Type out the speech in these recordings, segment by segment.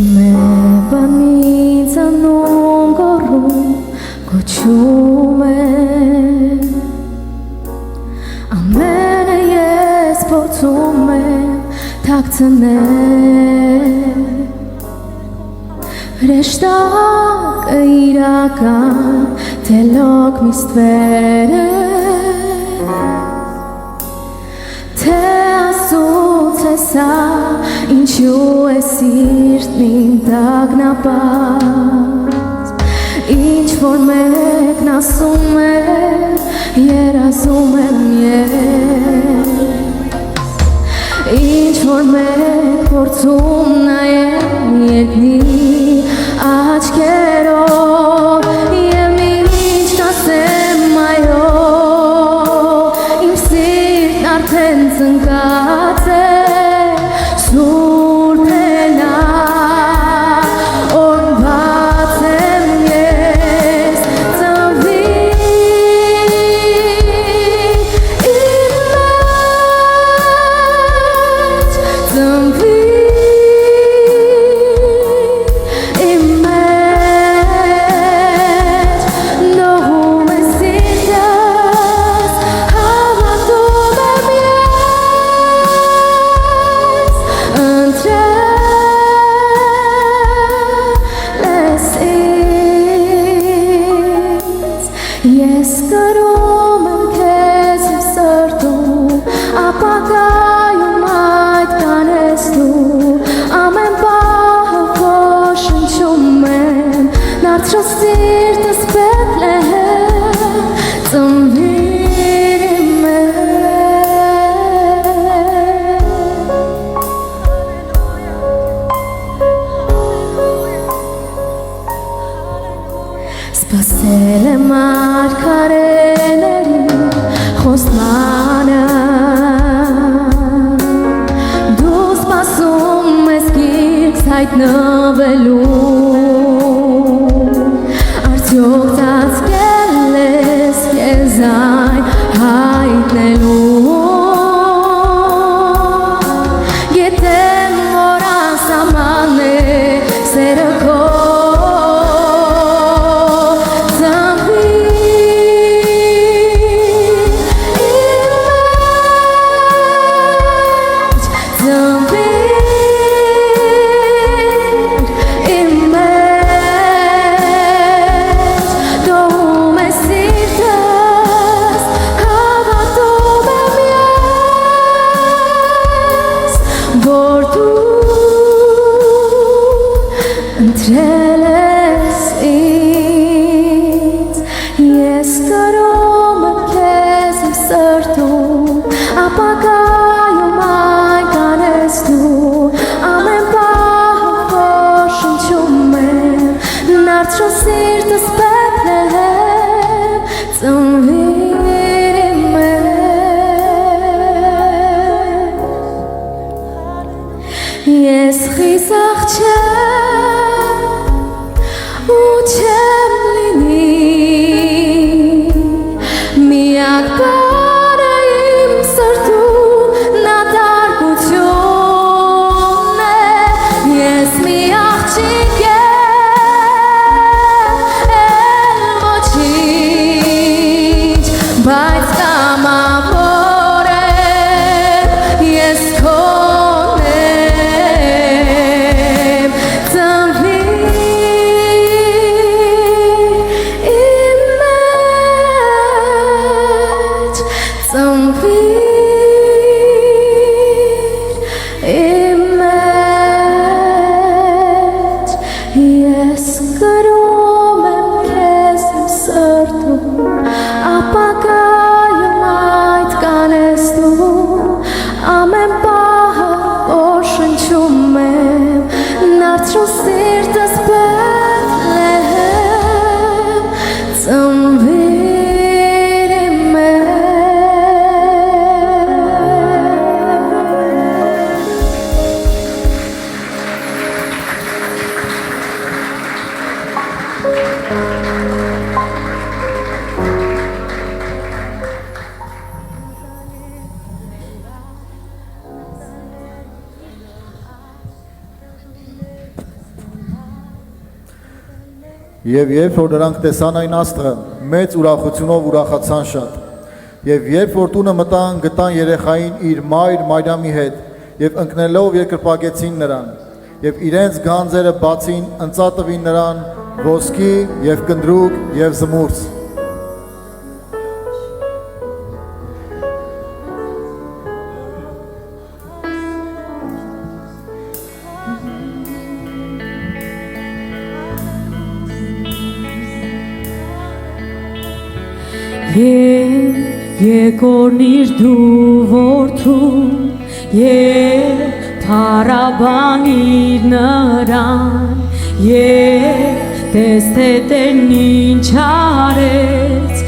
Ամենից անուն գոռում կոչում եմ Ամենը ես փորձում եմ թաքցնել Հրեշտակը իրական թե լոկ միստվեր է Թե ասուց է սա ինչու է սիրտն իմ տագնապած Ինչ որ մեկն ասում է երազում եմ ես Ինչ որ մեկ փորձում նայեմ երկնի աչքերով Եմ ինչ կասեմ այո Իմ սիրտն արդեն ծնկած է Սուրբ է նա Օր բաց եմ ես ծնվի Իմ մեջ ծնվի Իմ մեջ նոհում է սիրտս Հավատում եմ ես Ընտրել ես կրում եմ քեզ իմ սրտում Ապագայում այդ կանես դու Ամեն պահը ոչնչում եմ Նարդրել սիրտս Բեթլեհեմ Ծնվիր իմ Սպասել եմ մարգարեների խոստմանը Դու սպասում ես գիրքս հայտնվելու Արդյոք ծածկել ես քեզ այն հայտնելու Գիտեմ որ անսահման է սերը քո Որ դու ընտրել ես ինձ Ես կրում եմ քեզ իմ սրտում Ապագայում այն կանես դու Ամեն պահը ոչնչում եմ Նարդրել սիրտս Բեթլեհեմ Ծնվիր իմ Ես խիզախ չեմ ու չեմ լինի Միակ բանը իմ սրտում նա դարգությունն է Ես մի աղջիկ եմ էլ ոչինչ Բայց կամավոր եմ ես քո Ես կրում եմ քեզ իմ սրտում Ապագայում այդ կանես դու Ամեն պահը ոչնչում եմ Նարդրել սիրտս Բեթլեհեմ Ծնվիր իմ Եվ երբ որ նրանք տեսան այն աստղը, մեծ ուրախությունով ուրախացան շատ։ Եվ երբ որ տունը մտան, գտան երեխային իր մայր Մարիամի հետ, եւ ընկնելով երկրպագեցին նրան, եւ իրենց գանձերը բացին, ընծատվին նրան ոսկի եւ կնդրուկ եւ զմուրց։ Եկորնիր դու որդու փարաբանիր նրան տես թե Տերն ինչ արեց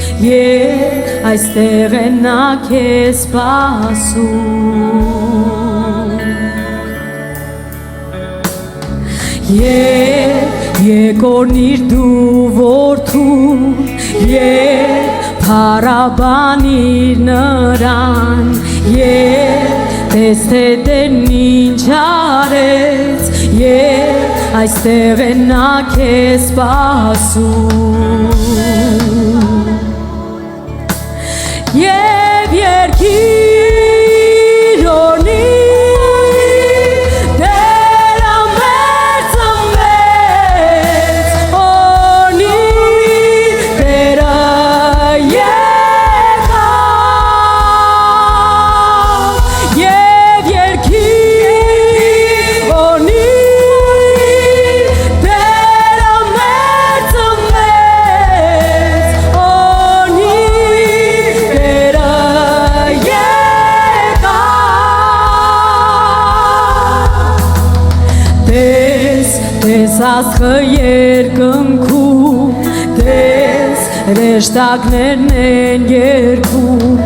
այստեղ է նա քեզ սպասում Եկորնիր դու որդու Փարաբանիր նրան տես թե Տերն ինչ արեց այստեղ է նա քեզ սպասում Եվ երկիր օրնի Աստղը երկնքում տես ռեշտակներն են երգում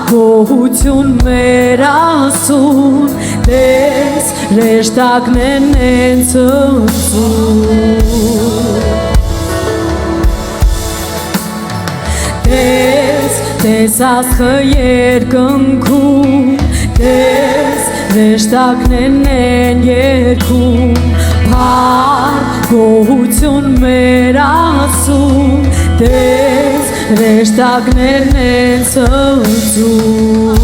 Գոհություն մեր ասուն տես ռեշտակներն են ցնցում Տես աստղը երկնքում տես ռեշտակներն են երգում Գոհություն մեր ասում տես ռեշտակներն են ցնցում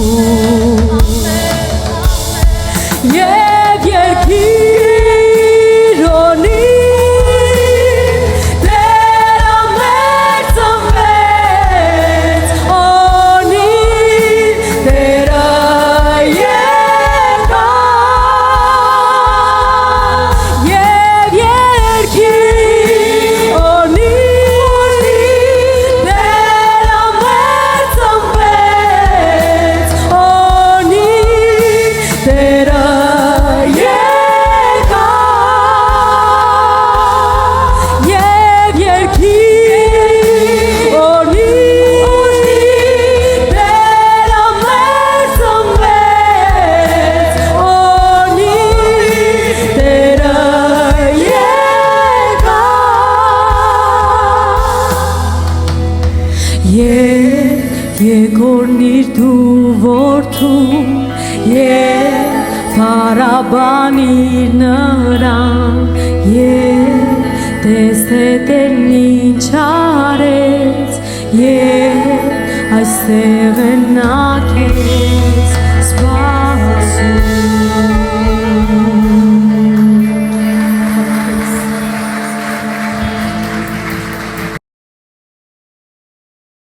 Եվ երկիր օրնի Եկորնիր դու որդու Փարաբանիր նրան տես թե Տերն ինչ արեց այստեղ է նա